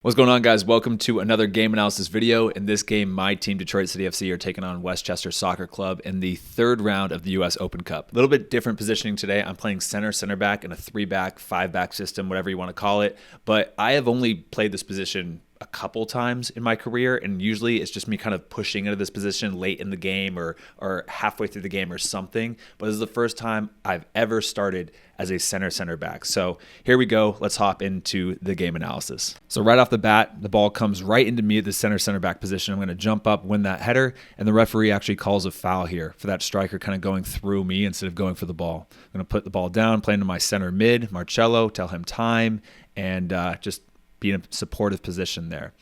What's going on, guys? Welcome to another game analysis video. In this game, my team, Detroit City FC, are taking on Westchester Soccer Club in the third round of the U.S. Open Cup. A little bit different positioning today. I'm playing center back in a 3-back, 5-back system, whatever you want to call it. But I have only played this position a couple times in my career, and usually it's just me kind of pushing into this position late in the game or halfway through the game or something. But this is the first time I've ever started as a center back. So here we go. Let's hop into the game analysis. So right off the bat, the ball comes right into me at the center back position. I'm going to jump up, win that header, and the referee actually calls a foul here for that striker kind of going through me instead of going for the ball. I'm going to put the ball down, play into my center mid, Marcello, tell him time, and just be in a supportive position there.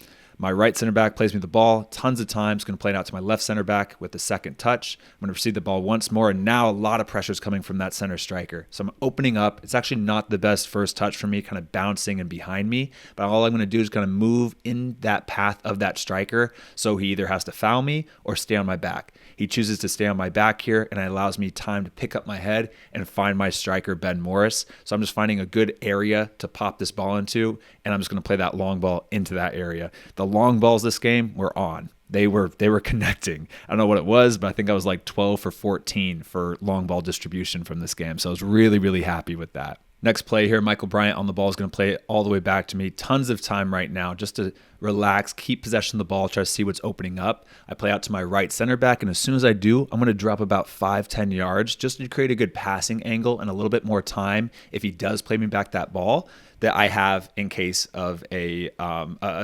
My right center back plays me the ball tons of times. Going to play it out to my left center back with the second touch. I'm going to receive the ball once more, and now a lot of pressure is coming from that center striker. So I'm opening up. It's actually not the best first touch for me, kind of bouncing and behind me, but all I'm going to do is kind of move in that path of that striker, so he either has to foul me or stay on my back. He chooses to stay on my back here, and it allows me time to pick up my head and find my striker, Ben Morris. So I'm just finding a good area to pop this ball into, and I'm just going to play that long ball into that area. The long balls this game were on. They were connecting. I don't know what it was, but I think I was like 12 for 14 for long ball distribution from this game. So I was really, really happy with that. Next play here, Michael Bryant on the ball is going to play it all the way back to me. Tons of time right now just to relax, keep possession of the ball, try to see what's opening up. I play out to my right center back, and as soon as I do, I'm going to drop about 5-10 yards just to create a good passing angle and a little bit more time if he does play me back that ball that I have in case of a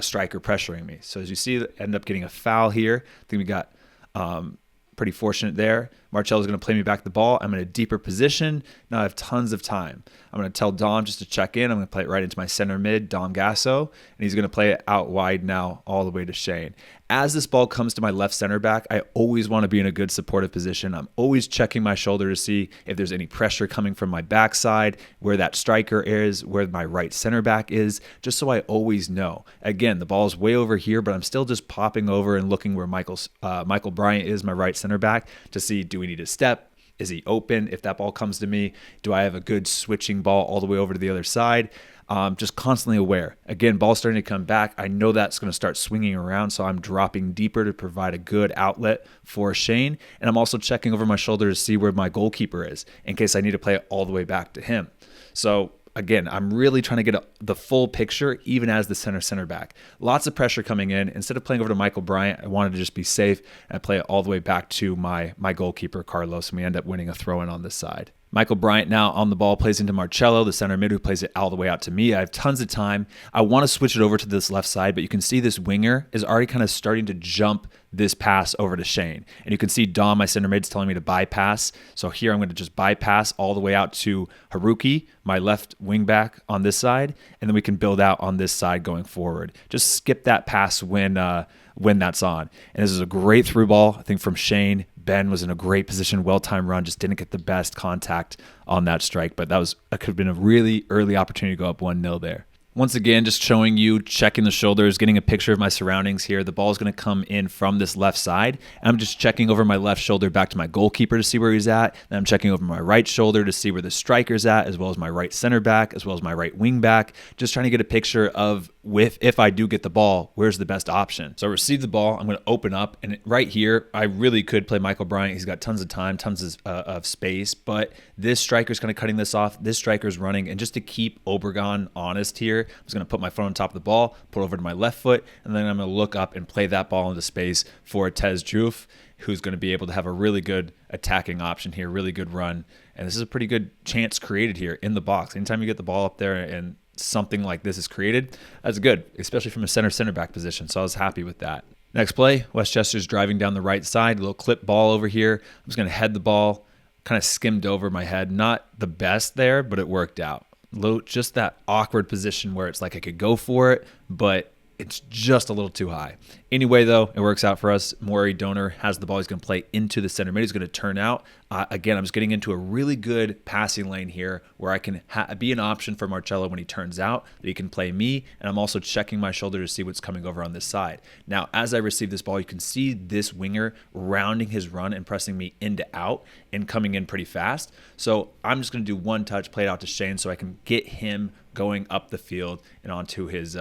striker pressuring me. So as you see, end up getting a foul here. I think we got pretty fortunate there. Marcello's going to play me back the ball. I'm in a deeper position. Now I have tons of time. I'm going to tell Dom just to check in. I'm going to play it right into my center mid, Dom Gasso, and he's going to play it out wide now all the way to Shane. As this ball comes to my left center back, I always want to be in a good supportive position. I'm always checking my shoulder to see if there's any pressure coming from my backside, where that striker is, where my right center back is, just so I always know. Again, the ball is way over here, but I'm still just popping over and looking where Michael Bryant is, my right center back, to see, do we need a step? Is he open? If that ball comes to me, do I have a good switching ball all the way over to the other side? Just constantly aware. Again, ball starting to come back. I know that's going to start swinging around, so I'm dropping deeper to provide a good outlet for Shane. And I'm also checking over my shoulder to see where my goalkeeper is in case I need to play it all the way back to him. So again, I'm really trying to get the full picture, even as the center back. Lots of pressure coming in. Instead of playing over to Michael Bryant, I wanted to just be safe and play it all the way back to my goalkeeper, Carlos, and we end up winning a throw-in on this side. Michael Bryant now on the ball plays into Marcello, the center mid, who plays it all the way out to me. I have tons of time. I want to switch it over to this left side, but you can see this winger is already kind of starting to jump this pass over to Shane. And you can see Dom, my center mid, is telling me to bypass. So here I'm going to just bypass all the way out to Haruki, my left wing back on this side, and then we can build out on this side going forward. Just skip that pass when that's on. And this is a great through ball, I think, from Shane. Ben was in a great position, well-timed run, just didn't get the best contact on that strike, but that could have been a really early opportunity to go up 1-0 there. Once again, just showing you, checking the shoulders, getting a picture of my surroundings here. The ball is going to come in from this left side. And I'm just checking over my left shoulder back to my goalkeeper to see where he's at. Then I'm checking over my right shoulder to see where the striker's at, as well as my right center back, as well as my right wing back. Just trying to get a picture of if I do get the ball, where's the best option. So I receive the ball. I'm going to open up. And right here, I really could play Michael Bryant. He's got tons of time, tons of space. But this striker's kind of cutting this off. This striker's running. And just to keep Obregon honest here, I'm just going to put my foot on top of the ball, put it over to my left foot, and then I'm going to look up and play that ball into space for Tez Juf, who's going to be able to have a really good attacking option here, really good run. And this is a pretty good chance created here in the box. Anytime you get the ball up there and something like this is created, that's good, especially from a center back position. So I was happy with that. Next play, Westchester's driving down the right side, a little clip ball over here. I'm just going to head the ball, kind of skimmed over my head. Not the best there, but it worked out. Just that awkward position where it's like I could go for it, but it's just a little too high. Anyway, though, it works out for us. Maury Donor has the ball. He's going to play into the center mid. He's going to turn out. Again, I'm just getting into a really good passing lane here where I can be an option for Marcello when he turns out, that he can play me, and I'm also checking my shoulder to see what's coming over on this side. Now, as I receive this ball, you can see this winger rounding his run and pressing me into out and coming in pretty fast. So I'm just going to do one touch, play it out to Shane so I can get him going up the field and onto his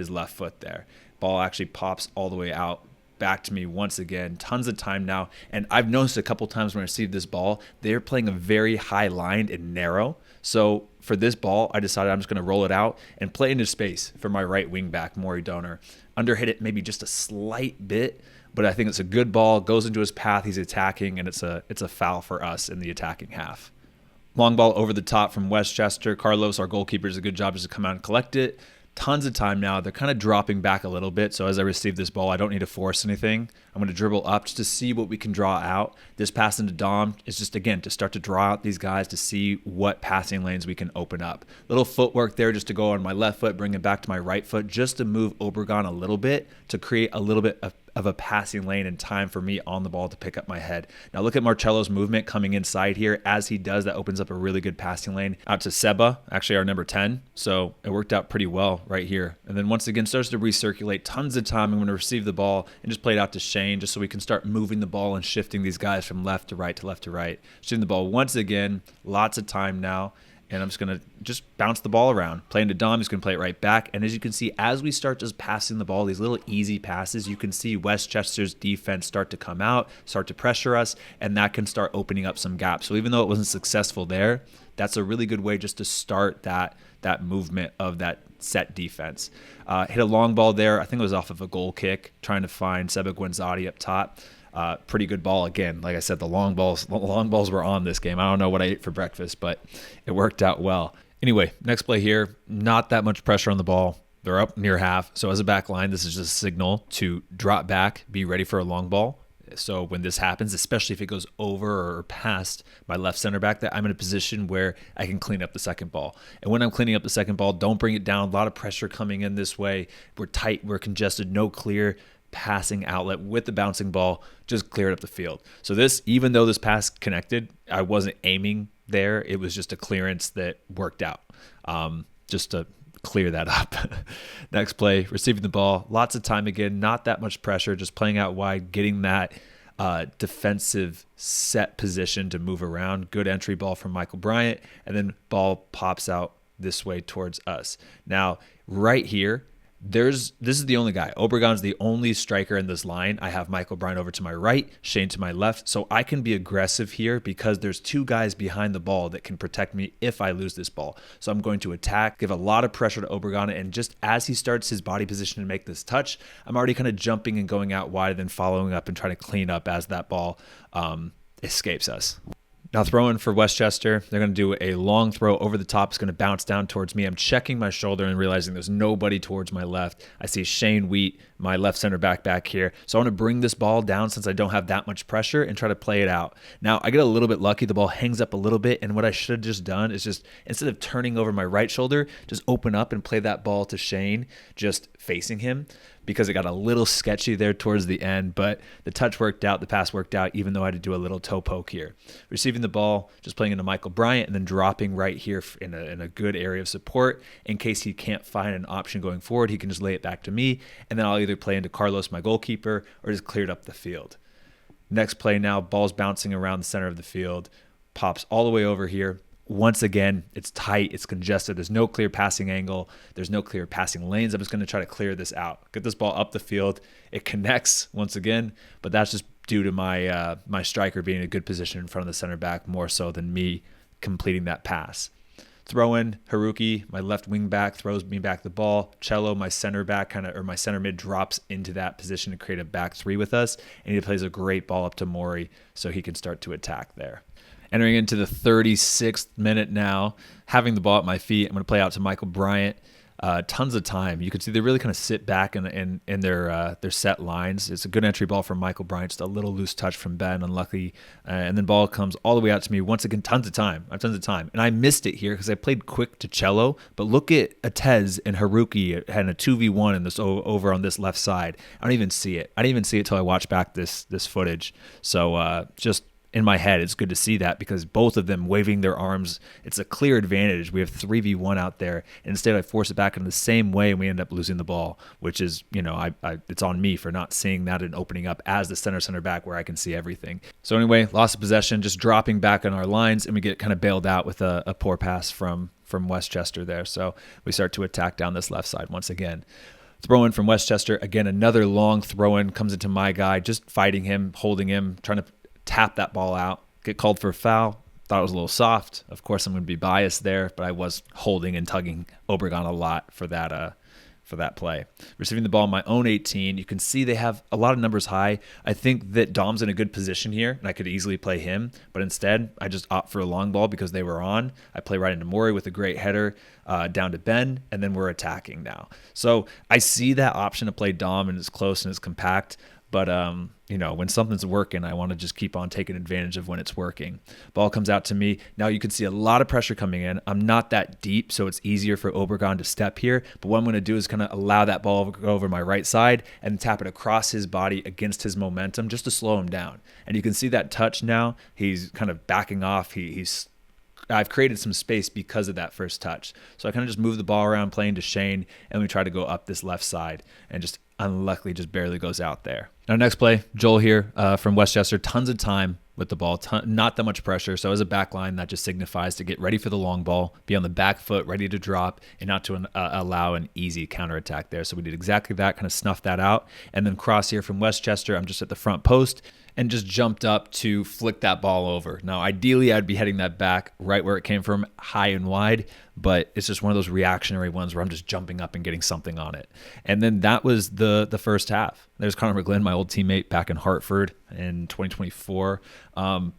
left foot there. Ball actually pops all the way out back to me once again. Tons of time now. And I've noticed a couple times when I received this ball, they're playing a very high line and narrow. So for this ball, I decided I'm just going to roll it out and play into space for my right wing back, Maury Donor. Underhit it maybe just a slight bit, but I think it's a good ball, goes into his path, he's attacking, and it's a foul for us in the attacking half. Long ball over the top from Westchester. Carlos, our goalkeeper, does a good job just to come out and collect it. Tons of time now. They're kind of dropping back a little bit. So as I receive this ball, I don't need to force anything. I'm going to dribble up just to see what we can draw out. This pass into Dom is just, again, to start to draw out these guys to see what passing lanes we can open up. Little footwork there just to go on my left foot, bring it back to my right foot, just to move Obregon a little bit to create a little bit of a passing lane and time for me on the ball to pick up my head. Now look at Marcello's movement coming inside here. As he does, that opens up a really good passing lane out to Seba, actually our number 10. So it worked out pretty well right here. And then once again, starts to recirculate. Tons of time. I'm going to receive the ball and just play it out to Shane just so we can start moving the ball and shifting these guys from left to right to left to right. Shooting the ball once again. Lots of time now. And I'm just going to just bounce the ball around. Play into Dom, he's going to play it right back. And as you can see, as we start just passing the ball, these little easy passes, you can see Westchester's defense start to come out, start to pressure us, and that can start opening up some gaps. So even though it wasn't successful there, that's a really good way just to start that movement of that set defense. Hit a long ball there. I think it was off of a goal kick, trying to find Seba Guenzati up top. Pretty good ball again. Like I said, the long balls were on this game. I don't know what I ate for breakfast, but it worked out well. Anyway, next play here, not that much pressure on the ball. They're up near half. So as a back line, this is just a signal to drop back, be ready for a long ball. So when this happens, especially if it goes over or past my left center back, that I'm in a position where I can clean up the second ball. And when I'm cleaning up the second ball, don't bring it down. A lot of pressure coming in this way. We're tight, we're congested, no clear passing outlet with the bouncing ball, just clear it up the field. So this, even though this pass connected, I wasn't aiming there. It was just a clearance that worked out, just to clear that up. Next play, receiving the ball, lots of time again, not that much pressure, just playing out wide, getting that defensive set position to move around. Good entry ball from Michael Bryant, and then ball pops out this way towards us. Now, right here, this is the only guy. Obregon's the only striker in this line. I have Michael Bryant over to my right, Shane to my left. So I can be aggressive here because there's two guys behind the ball that can protect me if I lose this ball. So I'm going to attack, give a lot of pressure to Obregon. And just as he starts his body position to make this touch, I'm already kind of jumping and going out wide and then following up and trying to clean up as that ball escapes us. Now throwing for Westchester, they're going to do a long throw over the top. It's going to bounce down towards me. I'm checking my shoulder and realizing there's nobody towards my left. I see Shane Wheat, my left center back here. So I want to bring this ball down since I don't have that much pressure and try to play it out. Now I get a little bit lucky. The ball hangs up a little bit. And what I should have just done is just, instead of turning over my right shoulder, just open up and play that ball to Shane, just facing him, because it got a little sketchy there towards the end, but the touch worked out, the pass worked out, even though I had to do a little toe poke here. Receiving the ball, just playing into Michael Bryant, and then dropping right here in a good area of support. In case he can't find an option going forward, he can just lay it back to me, and then I'll either play into Carlos, my goalkeeper, or just clear it up the field. Next play now, ball's bouncing around the center of the field, pops all the way over here. Once again, it's tight, it's congested, there's no clear passing angle, there's no clear passing lanes. I'm just going to try to clear this out. Get this ball up the field. It connects once again, but that's just due to my my striker being in a good position in front of the center back more so than me completing that pass. Throw in Haruki, my left wing back, throws me back the ball. Cello, my center back, my center mid, drops into that position to create a back three with us, and he plays a great ball up to Maury so he can start to attack there. Entering into the 36th minute now, having the ball at my feet, I'm going to play out to Michael Bryant. Tons of time. You can see they really kind of sit back in their set lines. It's a good entry ball from Michael Bryant, just a little loose touch from Ben, unlucky. And then ball comes all the way out to me. Once again, tons of time. I have tons of time. And I missed it here because I played quick to Cello. But look at Atez and Haruki had a 2v1 in this over on this left side. I don't even see it. I didn't even see it till I watched back this footage. So just in my head, it's good to see that because both of them waving their arms, it's a clear advantage. We have 3v1 out there. And instead, I force it back in the same way, and we end up losing the ball, which is, it's on me for not seeing that and opening up as the center back where I can see everything. So anyway, loss of possession, just dropping back on our lines, and we get kind of bailed out with a poor pass from from Westchester there. So we start to attack down this left side once again. Throw in from Westchester. Again, another long throw in comes into my guy, just fighting him, holding him, trying to tap that ball out. Get called for a foul. Thought it was a little soft. Of course, I'm going to be biased there, but I was holding and tugging Obregon a lot for that play. Receiving the ball on my own 18, you can see they have a lot of numbers high. I think that Dom's in a good position here, and I could easily play him, but instead, I just opt for a long ball because they were on. I play right into Maury with a great header down to Ben, and then we're attacking now. So I see that option to play Dom, and it's close and it's compact, but when something's working, I want to just keep on taking advantage of when it's working. Ball comes out to me. Now you can see a lot of pressure coming in. I'm not that deep, so it's easier for Obregon to step here. But what I'm going to do is kind of allow that ball to go over my right side and tap it across his body against his momentum just to slow him down. And you can see that touch now. He's kind of backing off. I've created some space because of that first touch. So I kind of just move the ball around playing to Shane, and we try to go up this left side and just unluckily just barely goes out there. Now next play, Joel here from Westchester, tons of time with the ball, not that much pressure. So as a back line, that just signifies to get ready for the long ball, be on the back foot, ready to drop, and not to allow an easy counterattack there. So we did exactly that, kind of snuffed that out. And then cross here from Westchester, I'm just at the front post and just jumped up to flick that ball over. Now, ideally, I'd be heading that back right where it came from, high and wide, but it's just one of those reactionary ones where I'm just jumping up and getting something on it. And then that was the first half. There's Connor McGlynn, my old teammate back in Hartford in 2024.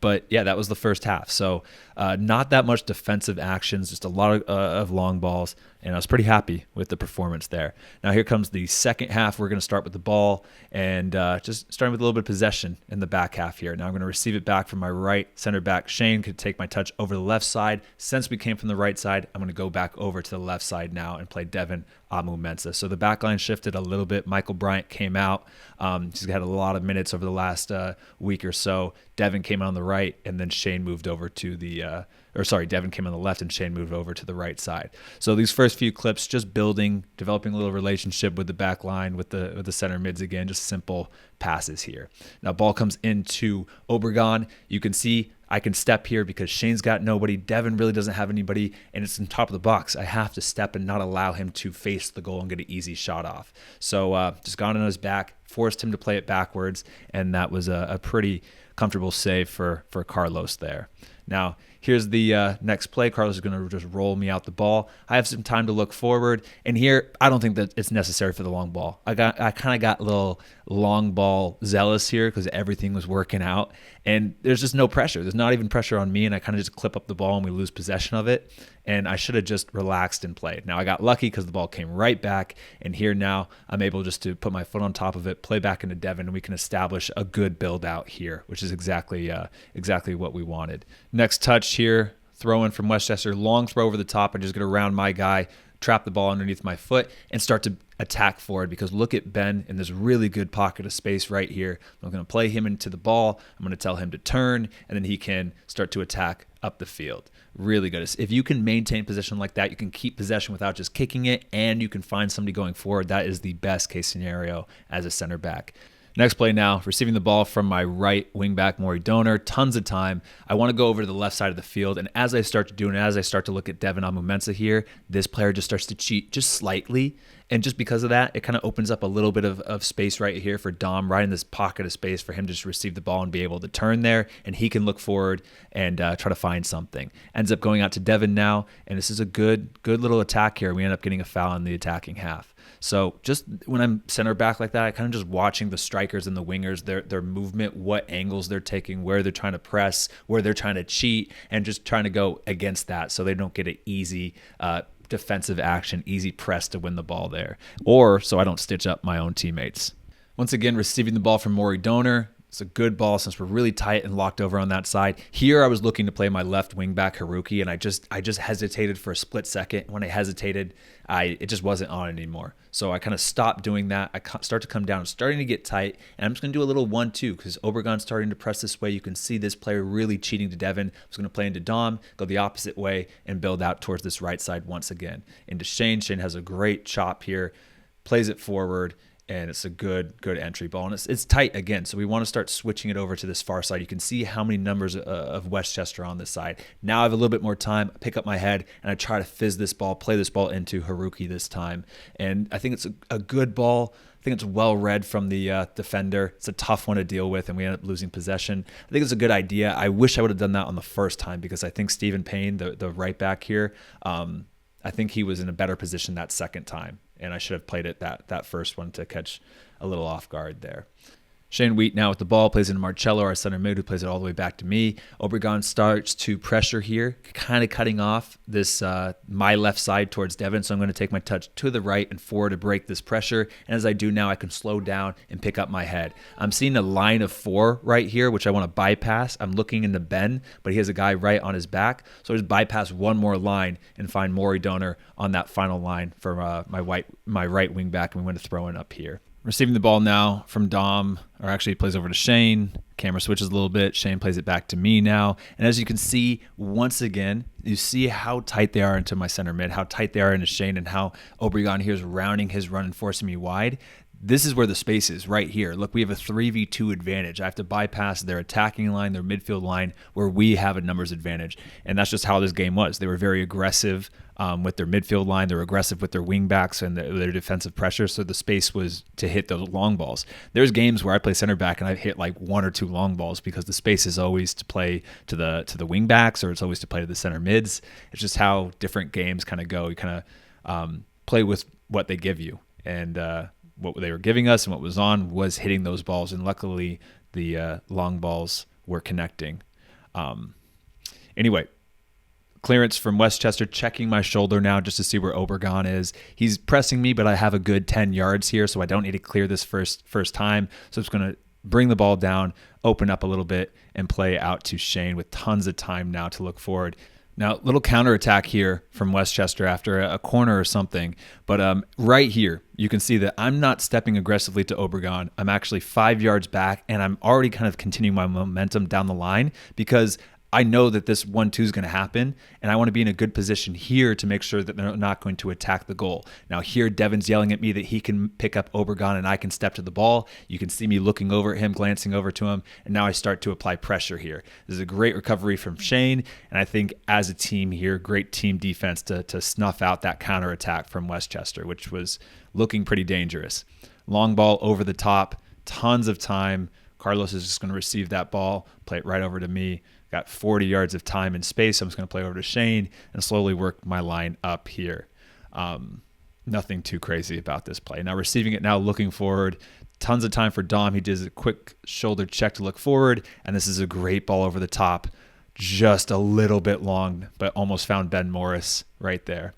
But yeah, that was the first half. So not that much defensive actions, just a lot of long balls. And I was pretty happy with the performance there. Now here comes the second half. We're going to start with the ball and just starting with a little bit of possession in the back half here. Now I'm going to receive it back from my right center back. Shane could take my touch over the left side. Since we came from the right side, I'm going to go back over to the left side now and play Devin Amu-Mensah. So the back line shifted a little bit. Michael Bryant came out. He's had a lot of minutes over the last week or so. Devin came on the right, and then Shane moved over to Devin came on the left, and Shane moved over to the right side. So these first few clips, just building, developing a little relationship with the back line, with the center mids again, just simple passes here. Now ball comes into Obregon. You can see I can step here because Shane's got nobody. Devin really doesn't have anybody, and it's on top of the box. I have to step and not allow him to face the goal and get an easy shot off. So just got on his back, forced him to play it backwards, and that was a pretty comfortable save for Carlos there. Now, here's the next play. Carlos is going to just roll me out the ball. I have some time to look forward. And here, I don't think that it's necessary for the long ball. I kind of got a little long ball zealous here because everything was working out. And there's just no pressure. There's not even pressure on me. And I kind of just clip up the ball and we lose possession of it. And I should have just relaxed and played. Now, I got lucky because the ball came right back. And here now, I'm able just to put my foot on top of it, play back into Devin, and we can establish a good build out here, which is exactly what we wanted. Next touch here, throw in from Westchester, long throw over the top. I'm just going to round my guy, trap the ball underneath my foot, and start to attack forward because look at Ben in this really good pocket of space right here. I'm going to play him into the ball. I'm going to tell him to turn, and then he can start to attack up the field. Really good. If you can maintain possession like that, you can keep possession without just kicking it, and you can find somebody going forward. That is the best case scenario as a center back. Next play now, receiving the ball from my right wing back, Maury Donor, tons of time. I want to go over to the left side of the field, and as I start to do, and as I start to look at Devin Amu-Mensah here, this player just starts to cheat just slightly, and just because of that, it kind of opens up a little bit of space right here for Dom, right in this pocket of space for him to just receive the ball and be able to turn there, and he can look forward and try to find something. Ends up going out to Devin now, and this is a good little attack here. We end up getting a foul in the attacking half. So just when I'm center back like that, I kind of just watching the strikers and the wingers, their movement, what angles they're taking, where they're trying to press, where they're trying to cheat, and just trying to go against that so they don't get an easy defensive action, easy press to win the ball there, or so I don't stitch up my own teammates. Once again, receiving the ball from Maury Donor. It's a good ball since we're really tight and locked over on that side. Here I was looking to play my left wing back Haruki, and I just hesitated for a split second. When I hesitated, it just wasn't on anymore. So I kind of stopped doing that. I start to come down. I'm starting to get tight, and I'm just going to do a little 1-2 because Obregon's starting to press this way. You can see this player really cheating to Devin. I'm just going to play into Dom, go the opposite way, and build out towards this right side once again. Into Shane. Shane has a great chop here, plays it forward, and it's a good entry ball, and it's tight again. So we want to start switching it over to this far side. You can see how many numbers of Westchester on this side. Now I have a little bit more time. I pick up my head and I try to fizz this ball, play this ball into Haruki this time, and I think it's a good ball. I think it's well read from the defender. It's a tough one to deal with, and we end up losing possession. I think it's a good idea. I wish I would have done that on the first time, because I think Stephen Payne, the right back here, I think he was in a better position that second time, and I should have played it that first one to catch a little off guard there. Shane Wheat now with the ball, plays into Marcello, our center mid, who plays it all the way back to me. Obregon starts to pressure here, kind of cutting off this my left side towards Devin, so I'm going to take my touch to the right and forward to break this pressure, and as I do now, I can slow down and pick up my head. I'm seeing a line of 4 right here, which I want to bypass. I'm looking into Ben, but he has a guy right on his back, so I just bypass one more line and find Maury Donor on that final line for my right wing back, and we want to throw in up here. Receiving the ball now from Dom, or actually he plays over to Shane. Camera switches a little bit. Shane plays it back to me now. And as you can see, once again, you see how tight they are into my center mid, how tight they are into Shane, and how Obregon here is rounding his run and forcing me wide. This is where the space is, right here. Look, we have a 3v2 advantage. I have to bypass their attacking line, their midfield line, where we have a numbers advantage. And that's just how this game was. They were very aggressive with their midfield line. They were aggressive with their wing backs and their defensive pressure. So the space was to hit those long balls. There's games where I play center back and I hit like 1 or 2 long balls, because the space is always to play to the wing backs, or it's always to play to the center mids. It's just how different games kind of go. You kind of play with what they give you. And what they were giving us and what was on was hitting those balls, and luckily the long balls were connecting. Anyway, clearance from Westchester, checking my shoulder now just to see where Obregon is. He's pressing me, but I have a good 10 yards here, so I don't need to clear this first time. So it's going to bring the ball down, open up a little bit, and play out to Shane with tons of time now to look forward. Now, little counterattack here from Westchester after a corner or something. But right here, you can see that I'm not stepping aggressively to Obregon. I'm actually 5 yards back, and I'm already kind of continuing my momentum down the line, because I know that this 1-2 is going to happen, and I want to be in a good position here to make sure that they're not going to attack the goal. Now here, Devin's yelling at me that he can pick up Obregon and I can step to the ball. You can see me looking over at him, glancing over to him, and now I start to apply pressure here. This is a great recovery from Shane, and I think as a team here, great team defense to snuff out that counterattack from Westchester, which was looking pretty dangerous. Long ball over the top, tons of time. Carlos is just going to receive that ball, play it right over to me. Got 40 yards of time and space. I'm just going to play over to Shane and slowly work my line up here. Nothing too crazy about this play. Now receiving it now, looking forward. Tons of time for Dom. He does a quick shoulder check to look forward, and this is a great ball over the top. Just a little bit long, but almost found Ben Morris right there.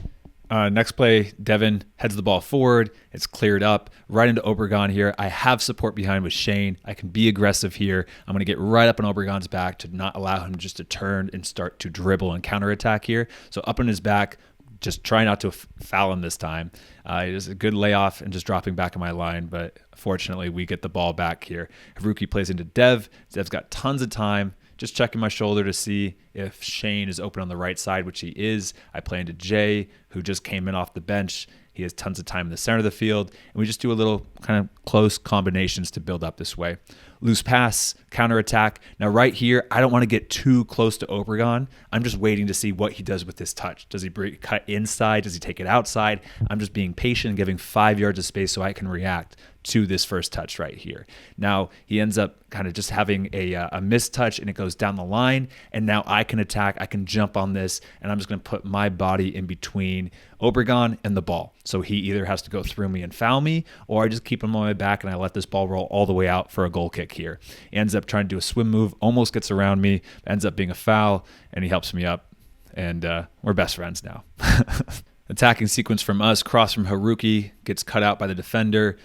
Next play, Devin heads the ball forward. It's cleared up right into Obregon here. I have support behind with Shane. I can be aggressive here. I'm going to get right up on Obregon's back to not allow him just to turn and start to dribble and counterattack here. So up on his back, just try not to foul him this time. It is a good layoff and just dropping back in my line, but fortunately we get the ball back here. Haruki plays into Dev. Dev's got tons of time. Just checking my shoulder to see if Shane is open on the right side, which he is. I play into Jay, who just came in off the bench. He has tons of time in the center of the field, and we just do a little kind of close combinations to build up this way. Loose pass, counterattack. Now right here, I don't want to get too close to Obregon. I'm just waiting to see what he does with this touch. Does he cut inside? Does he take it outside? I'm just being patient and giving 5 yards of space so I can react to this first touch right here. Now he ends up kind of just having a missed touch, and it goes down the line, and now I can attack. I can jump on this, and I'm just going to put my body in between Obregon and the ball. So he either has to go through me and foul me, or I just keep him on my back and I let this ball roll all the way out for a goal kick here. He ends up trying to do a swim move, almost gets around me, ends up being a foul, and he helps me up, and we're best friends now. Attacking sequence from us, cross from Haruki, gets cut out by the defender,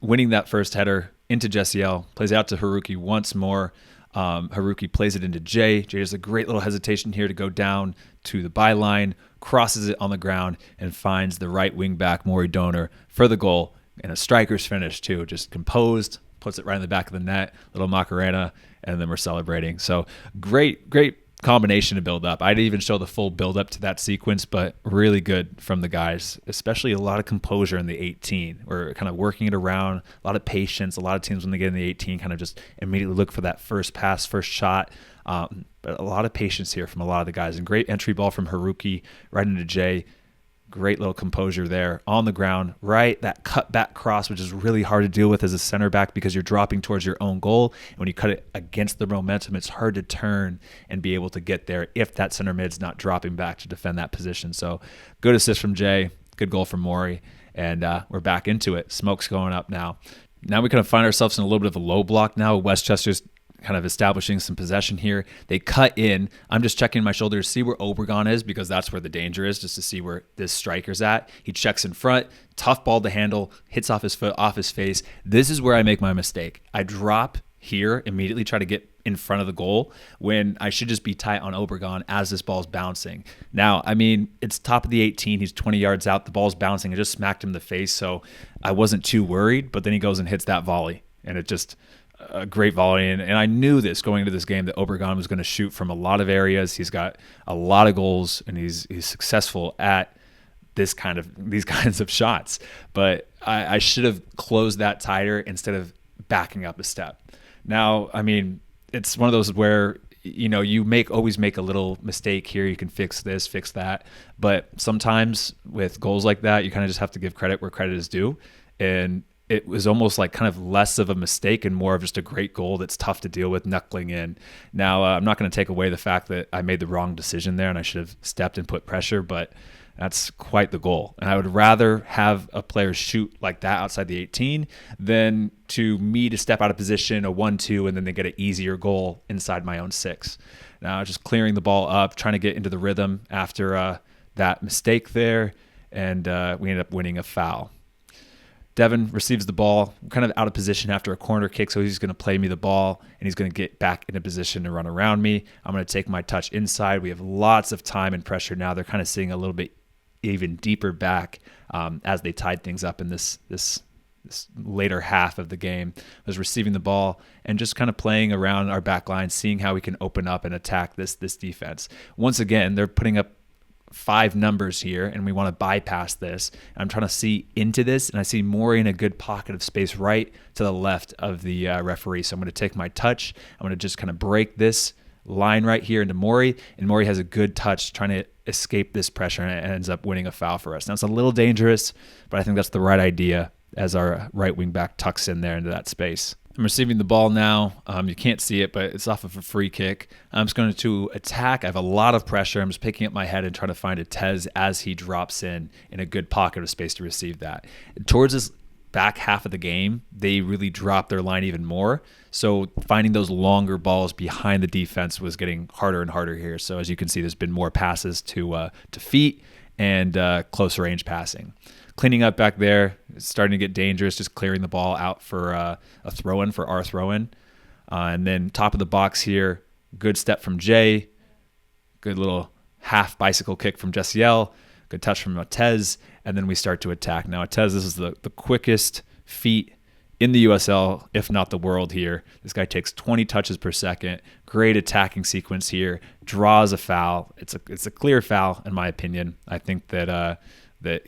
winning that first header into Jessiel, plays out to Haruki once more. Haruki plays it into Jay. Jay has a great little hesitation here to go down to the byline, crosses it on the ground, and finds the right wing back, Maury Donor, for the goal. And a striker's finish too, just composed, puts it right in the back of the net, little Macarena, and then we're celebrating. So great combination to build up. I didn't even show the full build up to that sequence, but really good from the guys, especially a lot of composure in the 18. We're kind of working it around, a lot of patience. A lot of teams when they get in the 18 kind of just immediately look for that first pass, first shot. But a lot of patience here from a lot of the guys, and great entry ball from Haruki right into Jay. Great little composure there on the ground, right? That cut back cross, which is really hard to deal with as a center back because you're dropping towards your own goal. And when you cut it against the momentum, it's hard to turn and be able to get there if that center mid's not dropping back to defend that position. So good assist from Jay, good goal from Mori, and we're back into it. Smoke's going up now. Now we kind of find ourselves in a little bit of a low block now. Westchester's kind of establishing some possession here. They cut in. I'm just checking my shoulder to see where Obregon is because that's where the danger is, just to see where this striker's at. He checks in front, tough ball to handle, hits off his foot, off his face. This is where I make my mistake. I drop here, immediately try to get in front of the goal when I should just be tight on Obregon as this ball's bouncing. Now, I mean, it's top of the 18. He's 20 yards out. The ball's bouncing. I just smacked him in the face, so I wasn't too worried, but then he goes and hits that volley, and it just a great volley. And I knew this going into this game that Obregon was going to shoot from a lot of areas. He's got a lot of goals, and he's successful at these kinds of shots. But I should have closed that tighter instead of backing up a step. Now, I mean, it's one of those where you always make a little mistake here. You can fix this, fix that. But sometimes with goals like that, you kind of just have to give credit where credit is due. And it was almost like kind of less of a mistake and more of just a great goal that's tough to deal with, knuckling in. Now, I'm not going to take away the fact that I made the wrong decision there and I should have stepped and put pressure, but that's quite the goal. And I would rather have a player shoot like that outside the 18 than to me to step out of position, a 1-2, and then they get an easier goal inside my own 6. Now, just clearing the ball up, trying to get into the rhythm after that mistake there, and we ended up winning a foul. Devin receives the ball, kind of out of position after a corner kick, so he's going to play me the ball, and he's going to get back into position to run around me. I'm going to take my touch inside. We have lots of time and pressure now. They're kind of sitting a little bit even deeper back as they tied things up in this later half of the game. I was receiving the ball and just kind of playing around our back line, seeing how we can open up and attack this defense. Once again, they're putting up 5 numbers here, and we want to bypass this. I'm trying to see into this, and I see Mori in a good pocket of space right to the left of the referee. So I'm going to take my touch. I'm going to just kind of break this line right here into Mori, and Mori has a good touch trying to escape this pressure, and it ends up winning a foul for us. Now, it's a little dangerous, but I think that's the right idea as our right wing back tucks in there into that space. I'm receiving the ball now. You can't see it, but it's off of a free kick. I'm just going to attack. I have a lot of pressure. I'm just picking up my head and trying to find a Tez as he drops in a good pocket of space to receive that. Towards this back half of the game, they really dropped their line even more. So finding those longer balls behind the defense was getting harder and harder here. So as you can see, there's been more passes to feet and close range passing. Cleaning up back there, it's starting to get dangerous, just clearing the ball out for a throw-in for our throw-in. And then top of the box here, good step from Jay, good little half bicycle kick from Jessiel, good touch from Tez, and then we start to attack. Now, Tez, this is the quickest feet in the USL, if not the world here. This guy takes 20 touches per second, great attacking sequence here, draws a foul. It's a clear foul, in my opinion. I think that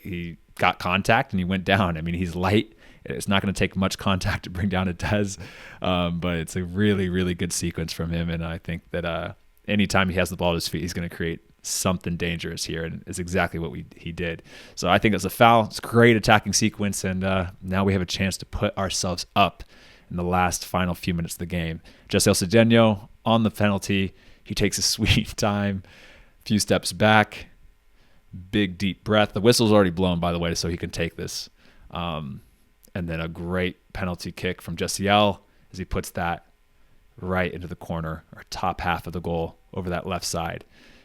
he got contact and he went down. I mean, he's light. It's not going to take much contact to bring down a Tez, but it's a really, really good sequence from him. And I think that anytime he has the ball at his feet, he's going to create something dangerous here, and it's exactly what he did. So I think it's a foul. It's a great attacking sequence, and now we have a chance to put ourselves up in the last final few minutes of the game. Jessiel Cedeno on the penalty. He takes a sweet time, a few steps back, big deep breath. The whistle's already blown, by the way, so he can take this. And then a great penalty kick from Jessiel as he puts that right into the corner or top half of the goal over that left side.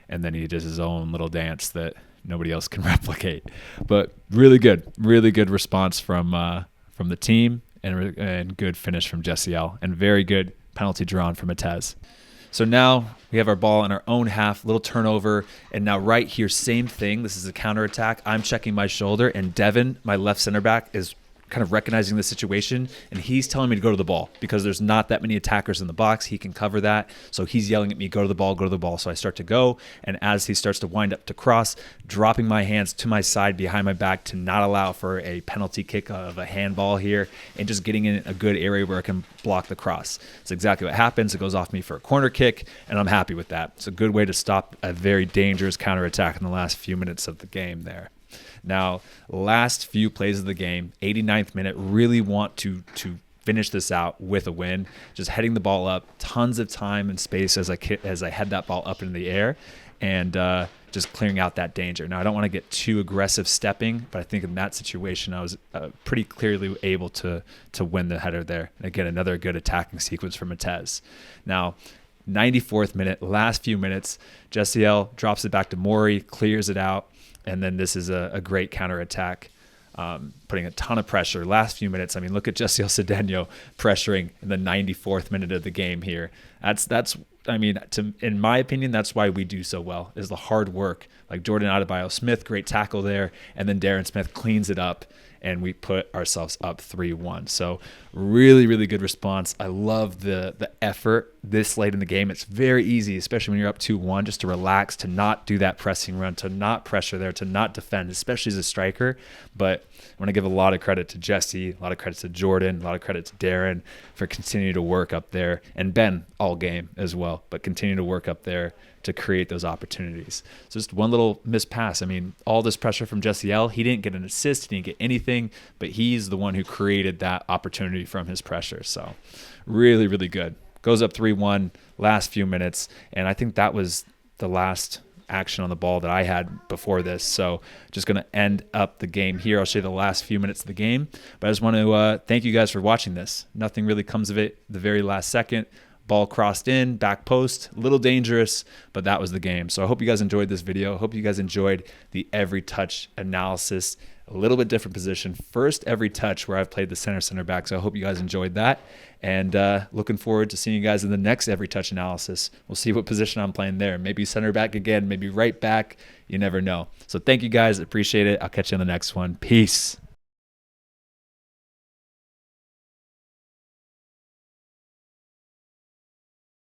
And then he does his own little dance that nobody else can replicate. But really good response from the team, and good finish from Jessiel, and very good penalty drawn from Tez. So now we have our ball in our own half, little turnover, and now right here, same thing. This is a counterattack. I'm checking my shoulder, and Devin, my left center back, is kind of recognizing the situation, and he's telling me to go to the ball because there's not that many attackers in the box. He can cover that. So he's yelling at me, go to the ball, go to the ball. So I start to go, and as he starts to wind up to cross, dropping my hands to my side behind my back to not allow for a penalty kick of a handball here, and just getting in a good area where I can block the cross. It's exactly what happens. It goes off me for a corner kick, and I'm happy with that. It's a good way to stop a very dangerous counterattack in the last few minutes of the game there. Now, last few plays of the game, 89th minute, really want to finish this out with a win. Just heading the ball up, tons of time and space as I head that ball up into the air, and just clearing out that danger. Now, I don't want to get too aggressive stepping, but I think in that situation, I was pretty clearly able to win the header there. And again, another good attacking sequence for Matez. Now, 94th minute, last few minutes, Jessiel drops it back to Maury, clears it out, and then this is a great counterattack, putting a ton of pressure. Last few minutes, I mean, look at Jessiel Cedeno pressuring in the 94th minute of the game here. In my opinion, that's why we do so well, is the hard work. Like Jordan Adebayo-Smith, great tackle there, and then Darren Smith cleans it up, and we put ourselves up 3-1. So really, really good response. I love the effort this late in the game. It's very easy, especially when you're up 2-1, just to relax, to not do that pressing run, to not pressure there, to not defend, especially as a striker. But I want to give a lot of credit to Jesse, a lot of credit to Jordan, a lot of credit to Darren for continuing to work up there, and Ben all game as well, but continue to work up there to create those opportunities. So just one little missed pass. I mean, all this pressure from Jessiel, he didn't get an assist, he didn't get anything, but he's the one who created that opportunity from his pressure. So really, really good. Goes up 3-1, last few minutes, and I think that was the last action on the ball that I had before this. So just going to end up the game here. I'll show you the last few minutes of the game, but I just want to thank you guys for watching this. Nothing really comes of it the very last second. Ball crossed in, back post, a little dangerous, but that was the game. So I hope you guys enjoyed this video. I hope you guys enjoyed the every touch analysis. A little bit different position. First every touch where I've played the center back. So I hope you guys enjoyed that. And looking forward to seeing you guys in the next every touch analysis. We'll see what position I'm playing there. Maybe center back again, maybe right back. You never know. So thank you guys. Appreciate it. I'll catch you on the next one. Peace.